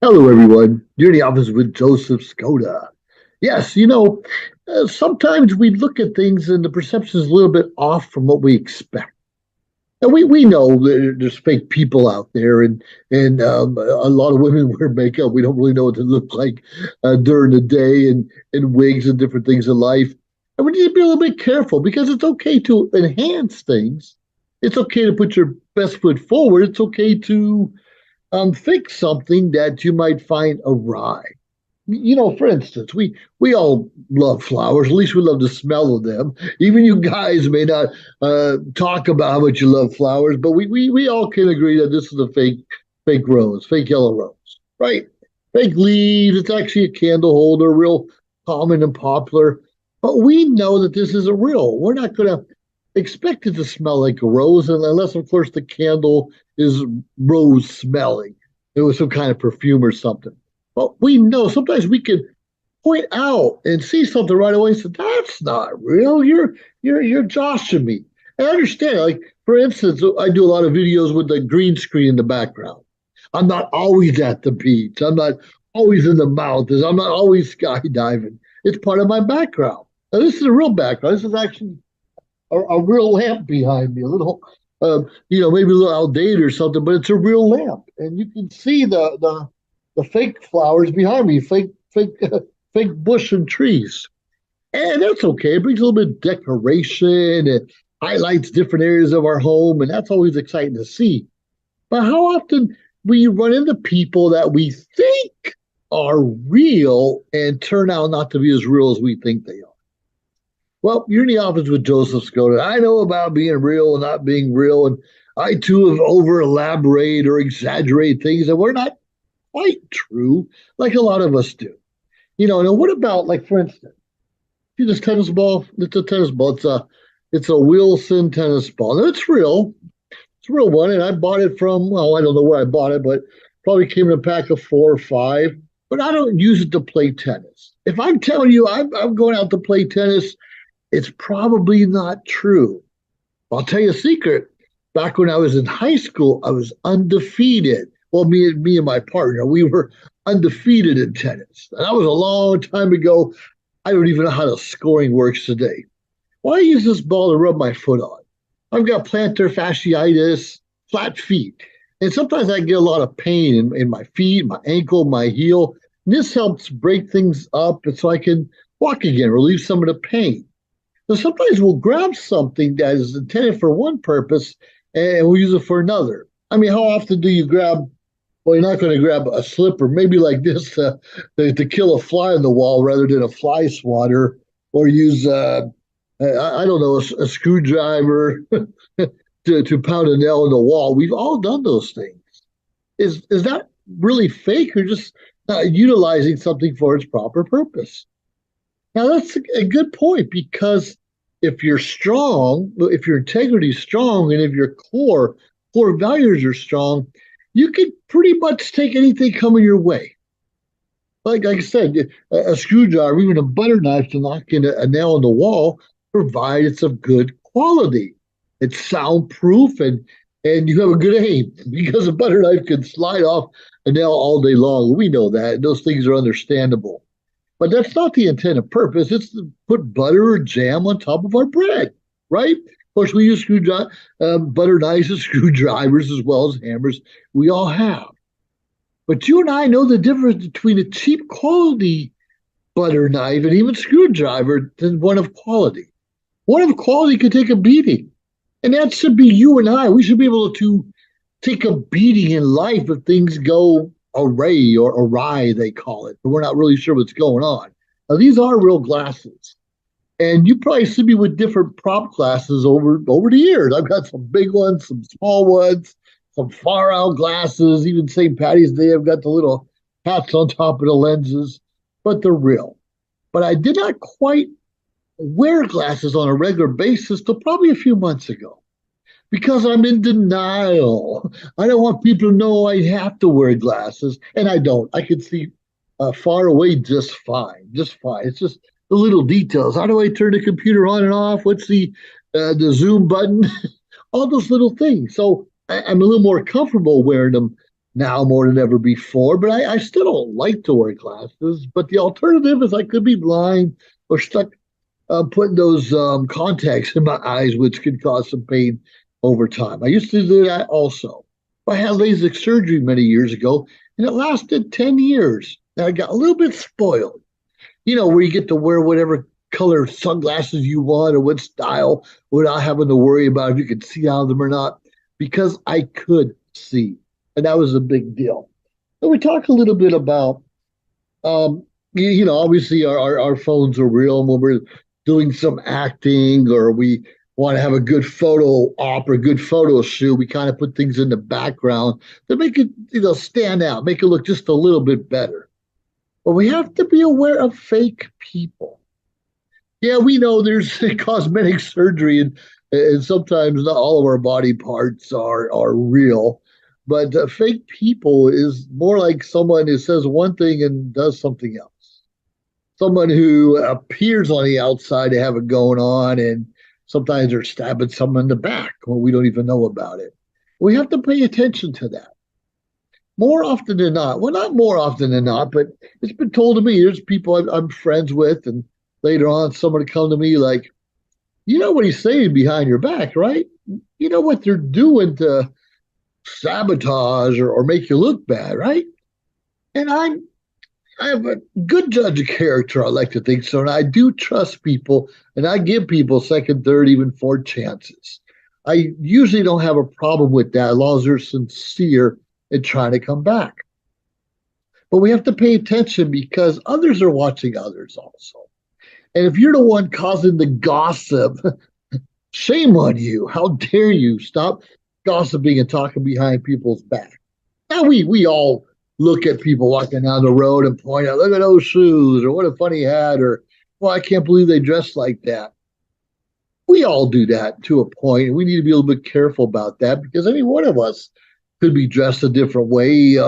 Hello, everyone. You're in the office with Joseph Skoda. Yes, sometimes we look at things and the perception is a little bit off from what we expect. And we know there's fake people out there, and a lot of women wear makeup. We don't really know what they look like during the day, and wigs and different things in life. And we need to be a little bit careful because it's okay to enhance things. It's okay to put your best foot forward. It's okay to fix something that you might find awry. For instance, we all love flowers. At least we love the smell of them. Even you guys may not talk about how much you love flowers, but we all can agree that this is a fake rose, fake yellow rose, right? Fake leaves. It's actually a candle holder, real common and popular. But we know that this isn't real. We're not going to expect it to smell like a rose, unless, of course, the candle is rose smelling. It was some kind of perfume or something. But we know sometimes we can point out and see something right away and say, that's not real. You're joshing me. And I understand. Like, for instance, I do a lot of videos with the green screen in the background. I'm not always at the beach. I'm not always in the mountains. I'm not always skydiving. It's part of my background. Now, this is a real background. This is actually a real lamp behind me, a little, maybe a little outdated or something, but it's a real lamp, and you can see the fake flowers behind me, fake bush and trees, and that's okay. It brings a little bit of decoration. It highlights different areas of our home, and that's always exciting to see. But how often we run into people that we think are real and turn out not to be as real as we think they are? Well, you're in the office with Joseph Skoda. I know about being real and not being real, and I too have over elaborate or exaggerate things that were not quite true, like a lot of us do. Now what about, like, for instance, see this tennis ball? It's a tennis ball. It's a Wilson tennis ball. Now it's real. It's a real one, and I bought it from, well, I don't know where I bought it, but probably came in a pack of 4 or 5. But I don't use it to play tennis. If I'm telling you I'm going out to play tennis, it's probably not true. I'll tell you a secret. Back when I was in high school, I was undefeated. Well, me and my partner, we were undefeated in tennis. And that was a long time ago. I don't even know how the scoring works today. Why use this ball to rub my foot on? I've got plantar fasciitis, flat feet. And sometimes I get a lot of pain in my feet, my ankle, my heel. And this helps break things up so I can walk again, relieve some of the pain. So sometimes we'll grab something that is intended for one purpose and we'll use it for another. I mean, how often do you grab, well, you're not going to grab a slipper, maybe like this to kill a fly on the wall rather than a fly swatter, or use, I don't know, a screwdriver to pound a nail in the wall. We've all done those things. Is that really fake, or just utilizing something for its proper purpose? Now, that's a good point, because if you're strong, if your integrity is strong, and if your core values are strong, you can pretty much take anything coming your way. Like I said, a screwdriver, even a butter knife to knock in a nail in the wall, provided it's of good quality. It's soundproof, and you have a good aim, because a butter knife can slide off a nail all day long. We know that. Those things are understandable. But that's not the intended purpose. It's to put butter or jam on top of our bread, right? Of course, we use butter knives and screwdrivers as well as hammers. We all have. But you and I know the difference between a cheap quality butter knife and even screwdriver than one of quality. One of quality could take a beating. And that should be you and I. We should be able to take a beating in life if things go array or awry, they call it, but we're not really sure what's going on. Now, these are real glasses, and you probably see me with different prop glasses over the years. I've got some big ones, some small ones, some far out glasses. Even St. Patty's Day, I've got the little hats on top of the lenses, but they're real. But I did not quite wear glasses on a regular basis till probably a few months ago, because I'm in denial. I don't want people to know I have to wear glasses, and I don't. I can see far away just fine, just fine. It's just the little details. How do I turn the computer on and off? What's the zoom button? All those little things. So I'm a little more comfortable wearing them now more than ever before, but I still don't like to wear glasses. But the alternative is I could be blind or stuck putting those contacts in my eyes, which could cause some pain over time. I used to do that also. I had LASIK surgery many years ago, and it lasted 10 years. And I got a little bit spoiled, where you get to wear whatever color sunglasses you want or what style without having to worry about if you could see out of them or not, because I could see. And that was a big deal. So we talk a little bit about, obviously our phones are real when we're doing some acting or we want to have a good photo op or a good photo shoot. We kind of put things in the background to make it, stand out, make it look just a little bit better. But we have to be aware of fake people. Yeah, we know there's cosmetic surgery and sometimes not all of our body parts are real. But fake people is more like someone who says one thing and does something else. Someone who appears on the outside to have it going on, and sometimes they're stabbing someone in the back when we don't even know about it. We have to pay attention to that. More often than not, well, not more often than not, but it's been told to me, there's people I'm friends with, and later on, someone would come to me like, you know what he's saying behind your back, right? You know what they're doing to sabotage or make you look bad, right? And I have a good judge of character, I like to think so, and I do trust people, and I give people second, third, even fourth chances. I usually don't have a problem with that as long as they're sincere in trying to come back. But we have to pay attention because others are watching others also. And if you're the one causing the gossip, shame on you. How dare you stop gossiping and talking behind people's back? Now we all look at people walking down the road and point out, look at those shoes, or what a funny hat, or well, I can't believe they dress like that. We all do that to a point, and we need to be a little bit careful about that because any one of us could be dressed a different way. If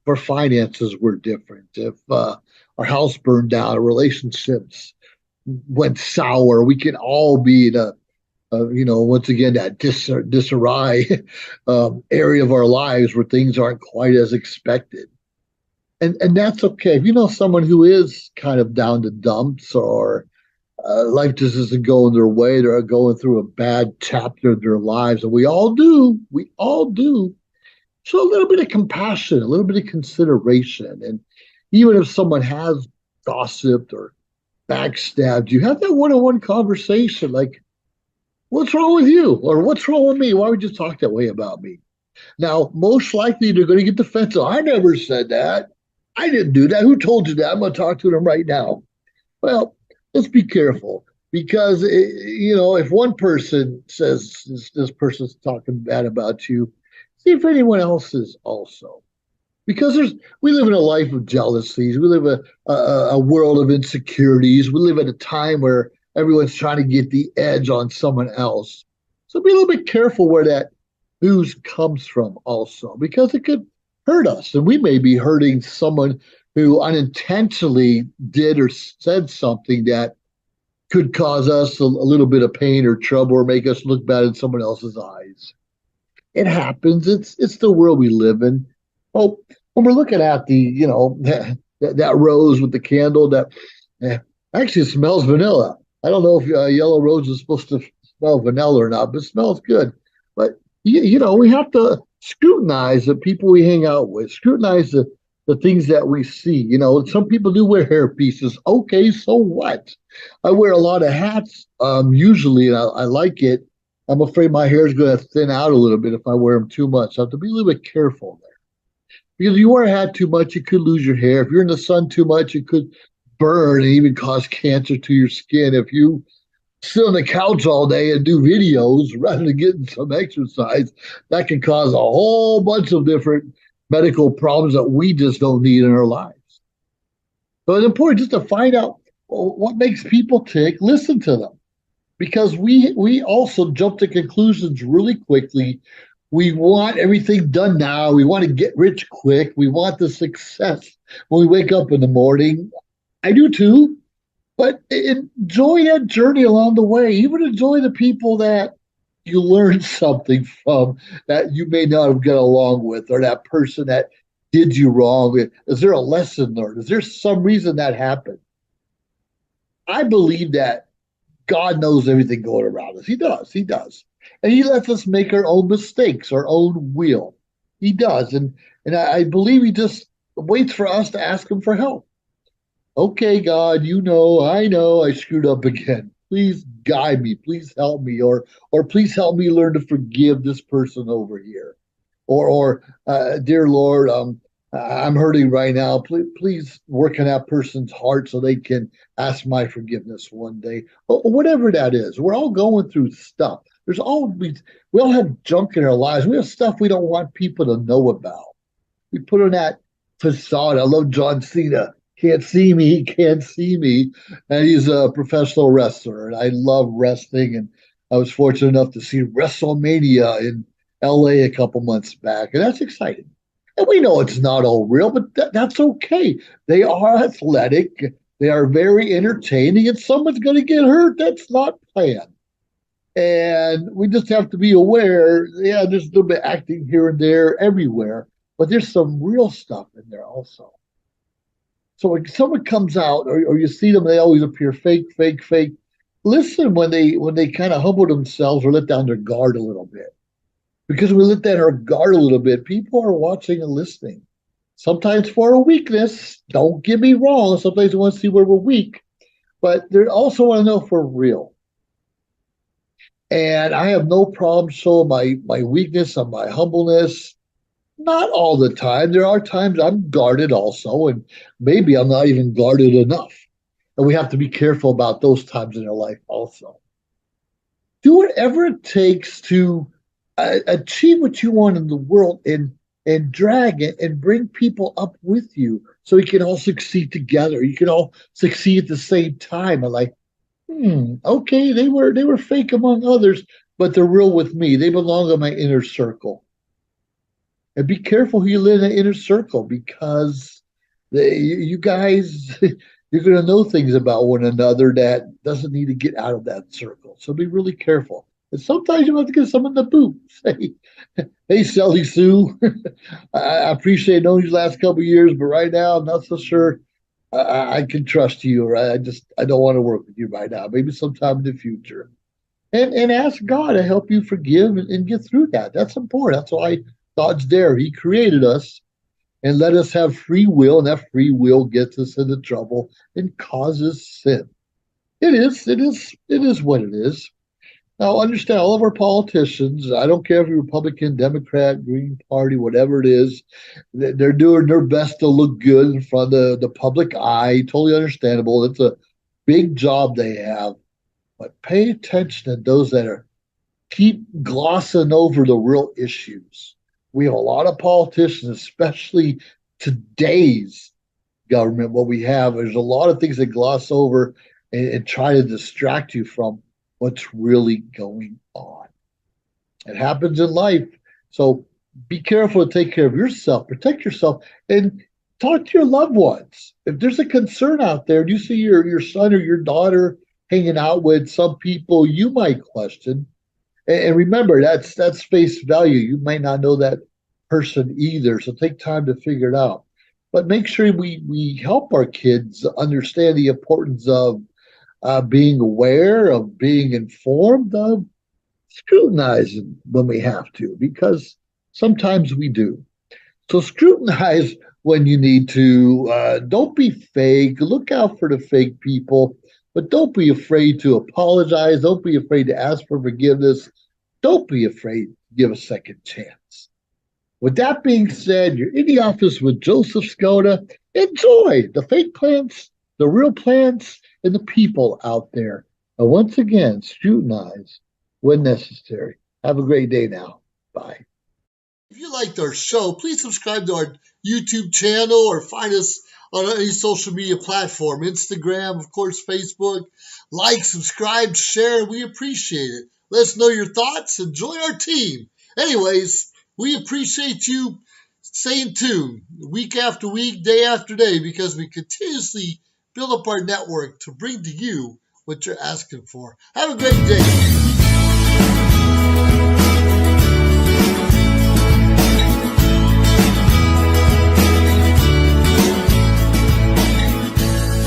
our finances were different, if our house burned down, relationships went sour, we can all be in a once again, that disarray area of our lives where things aren't quite as expected. And that's okay. If you know someone who is kind of down to dumps or life just isn't going their way, they're going through a bad chapter of their lives, and we all do. So a little bit of compassion, a little bit of consideration. And even if someone has gossiped or backstabbed you, have that one-on-one conversation like, what's wrong with you? Or what's wrong with me? Why would you talk that way about me? Now, most likely they're going to get defensive. I never said that. I didn't do that. Who told you that? I'm going to talk to them right now. Well, let's be careful because, if one person says this person's talking bad about you, see if anyone else is also. Because we live in a life of jealousies. We live a world of insecurities. We live at a time where everyone's trying to get the edge on someone else. So be a little bit careful where that news comes from also, because it could hurt us. And we may be hurting someone who unintentionally did or said something that could cause us a little bit of pain or trouble or make us look bad in someone else's eyes. It happens. It's the world we live in. Oh, when we're looking at that rose with the candle, that actually smells vanilla. I don't know if yellow rose is supposed to smell vanilla or not, but it smells good. But we have to scrutinize the people we hang out with, scrutinize the things that we see. Some people do wear hair pieces. Okay, so what? I wear a lot of hats usually, and I like it. I'm afraid my hair is going to thin out a little bit if I wear them too much. I have to be a little bit careful there. Because if you wear a hat too much, you could lose your hair. If you're in the sun too much, it could burn and even cause cancer to your skin. If you sit on the couch all day and do videos rather than getting some exercise, that can cause a whole bunch of different medical problems that we just don't need in our lives. So it's important just to find out what makes people tick, listen to them. Because we also jump to conclusions really quickly. We want everything done now. We want to get rich quick. We want the success when we wake up in the morning. I do too. But enjoy that journey along the way. Even enjoy the people that you learn something from that you may not have got along with, or that person that did you wrong? Is there a lesson learned? Is there some reason that happened? I believe that God knows everything going around us. He does. He does. And he lets us make our own mistakes, our own will. He does. And I believe he just waits for us to ask him for help. Okay, God, I know I screwed up again. Please guide me. Please help me, or please help me learn to forgive this person over here. Or dear Lord, I'm hurting right now. Please work in that person's heart so they can ask my forgiveness one day. Or whatever that is. We're all going through stuff. We all have junk in our lives. We have stuff we don't want people to know about. We put on that facade. I love John Cena. Can't see me, he can't see me. And he's a professional wrestler. And I love wrestling. And I was fortunate enough to see WrestleMania in LA a couple months back. And that's exciting. And we know it's not all real, but that's okay. They are athletic, they are very entertaining, and someone's going to get hurt. That's not planned. And we just have to be aware. Yeah, there's a little bit acting here and there everywhere, but there's some real stuff in there also. So when someone comes out, or you see them, they always appear fake, fake, fake. Listen when they kind of humble themselves or let down their guard a little bit. Because when we let down our guard a little bit, people are watching and listening. Sometimes for a weakness. Don't get me wrong. Sometimes they want to see where we're weak, but they also want to know if we're real. And I have no problem showing my weakness and my humbleness. Not all the time. There are times I'm guarded also, and maybe I'm not even guarded enough. And we have to be careful about those times in our life also. Do whatever it takes to achieve what you want in the world, and drag it and bring people up with you so we can all succeed together. You can all succeed at the same time. And like, okay, they were fake among others, but they're real with me. They belong in my inner circle. And be careful who you live in the inner circle, because you guys, you're going to know things about one another that doesn't need to get out of that circle. So be really careful. And sometimes you have to get someone in the boot. Say, hey, Sally Sue, I appreciate knowing you the last couple of years, but right now I'm not so sure I can trust you, or I don't want to work with you right now. Maybe sometime in the future. And ask God to help you forgive and get through that. That's important. That's why God's there. He created us and let us have free will, and that free will gets us into trouble and causes sin. It is what it is. Now, understand, all of our politicians, I don't care if you're Republican, Democrat, Green Party, whatever it is, they're doing their best to look good in front of the public eye. Totally understandable. It's a big job they have. But pay attention to those that keep glossing over the real issues. We have a lot of politicians, especially today's government. What we have, there's a lot of things that gloss over and try to distract you from what's really going on. It happens in life. So be careful to take care of yourself, protect yourself, and talk to your loved ones. If there's a concern out there, you see your son or your daughter hanging out with some people you might question. And remember, that's face value. You might not know that person either. So take time to figure it out. But make sure we help our kids understand the importance of being aware, of being informed, of scrutinizing when we have to, because sometimes we do. So scrutinize when you need to. Don't be fake. Look out for the fake people, but don't be afraid to apologize. Don't be afraid to ask for forgiveness. Don't be afraid to give a second chance. With that being said, you're in the office with Joseph Skoda. Enjoy the fake plants, the real plants, and the people out there. And once again, scrutinize when necessary. Have a great day now. Bye. If you liked our show, please subscribe to our YouTube channel or find us on any social media platform, Instagram, of course, Facebook. Like, subscribe, share. We appreciate it. Let us know your thoughts and join our team. Anyways, we appreciate you staying tuned week after week, day after day, because we continuously build up our network to bring to you what you're asking for. Have a great day.